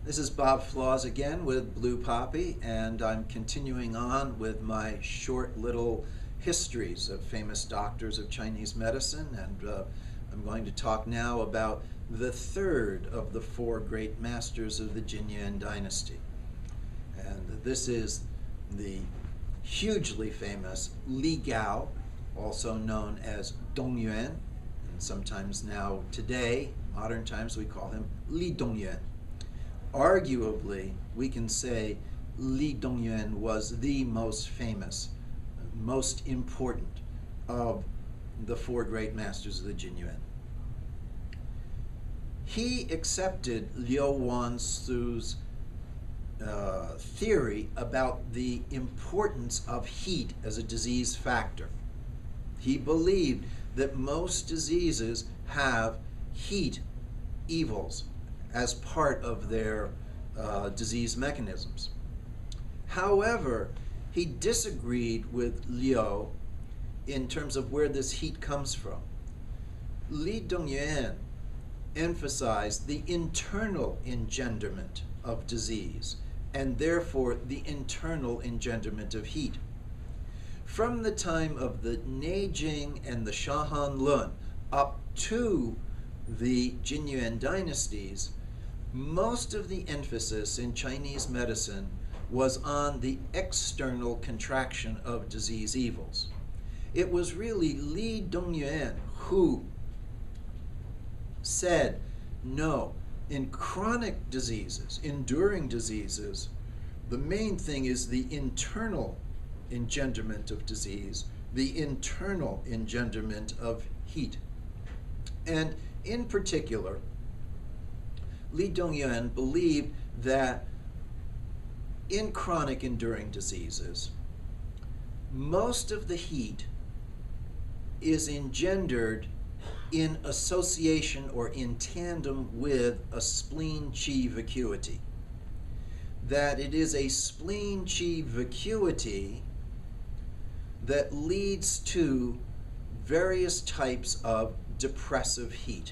This is Bob Flaws again with Blue Poppy, and I'm continuing on with my short little histories of famous doctors of Chinese medicine, and I'm going to talk now about the third of the four great masters of the Jin Yuan dynasty. And this is the hugely famous Li Gao, also known as Dong-Yuan, and sometimes now today, modern times, we call him Li Dong-Yuan. Arguably, we can say Li Dong-Yuan was the most famous, most important of the four great masters of the Jin Yuan. He accepted Liu Wansu's theory about the importance of heat as a disease factor. He believed that most diseases have heat evils as part of their disease mechanisms. However, he disagreed with Liu in terms of where this heat comes from. Li Dong-Yuan emphasized the internal engenderment of disease and therefore the internal engenderment of heat. From the time of the Neijing and the Shahanlun up to the Jin Yuan dynasties, most of the emphasis in Chinese medicine was on the external contraction of disease evils. It was really Li Dong-Yuan who said, no, in chronic diseases, enduring diseases, the main thing is the internal engenderment of disease, the internal engenderment of heat. And in particular, Li Dong-Yuan believed that in chronic enduring diseases, most of the heat is engendered in association or in tandem with a spleen qi vacuity. That it is a spleen qi vacuity that leads to various types of depressive heat.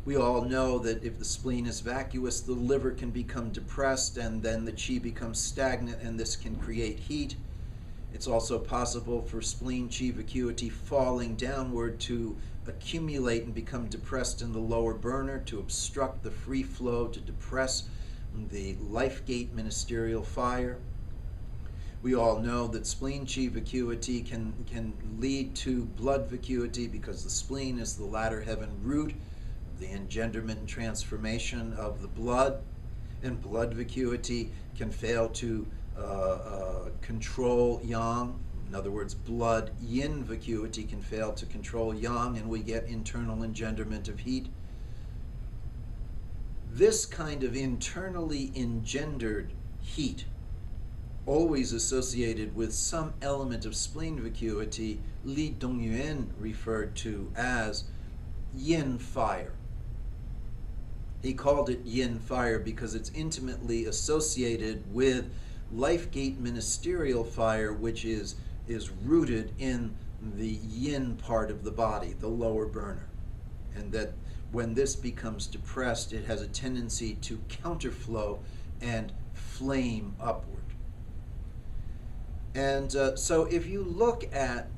We all know that if the spleen is vacuous, the liver can become depressed and then the qi becomes stagnant and this can create heat. It's also possible for spleen qi vacuity falling downward to accumulate and become depressed in the lower burner, to obstruct the free flow, to depress the life gate ministerial fire. We all know that spleen qi vacuity can lead to blood vacuity because the spleen is the ladder heaven root, the engenderment and transformation of the blood, and blood vacuity can fail to control yang. In other words, blood yin vacuity can fail to control yang, and we get internal engenderment of heat. This kind of internally engendered heat, always associated with some element of spleen vacuity, Li Dong-Yuan referred to as yin fire. He called it yin fire because it's intimately associated with life gate ministerial fire, which is rooted in the yin part of the body, the lower burner. And that when this becomes depressed, it has a tendency to counterflow and flame upward. And so if you look at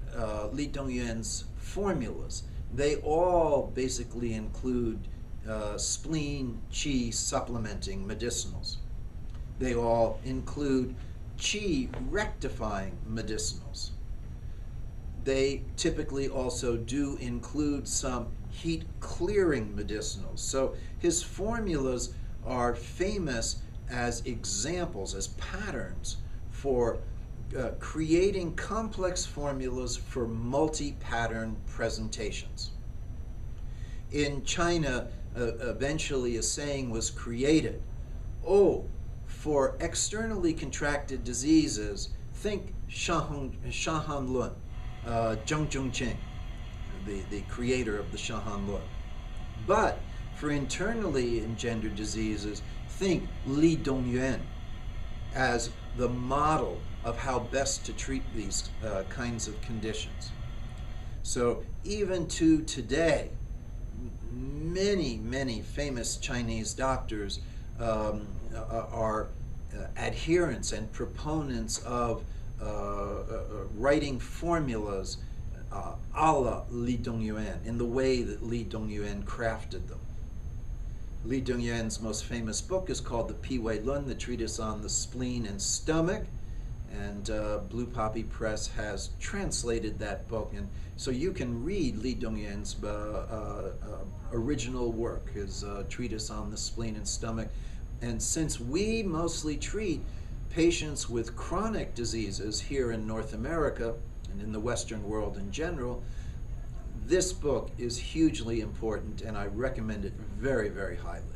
Li Dong-Yuan's formulas, they all basically include spleen qi supplementing medicinals. They all include qi rectifying medicinals. They typically also do include some heat clearing medicinals. So his formulas are famous as examples, as patterns for creating complex formulas for multi-pattern presentations. In China, eventually a saying was created, oh, for externally contracted diseases, think Shahanlun, Zheng Zhongqing, the creator of the Shahanlun. But for internally engendered diseases, think Li Dong-Yuan as the model of how best to treat these kinds of conditions. So even to today, many famous Chinese doctors are adherents and proponents of writing formulas a la Li Dong-Yuan, in the way that Li Dong-Yuan crafted them. Li Dong-Yuan's most famous book is called the Pi Wei Lun, the Treatise on the Spleen and Stomach, and Blue Poppy Press has translated that book, and so you can read Li Dong-Yuan's original work, his Treatise on the Spleen and Stomach. And since we mostly treat patients with chronic diseases here in North America and in the Western world in general, this book is hugely important, and I recommend it very, very highly.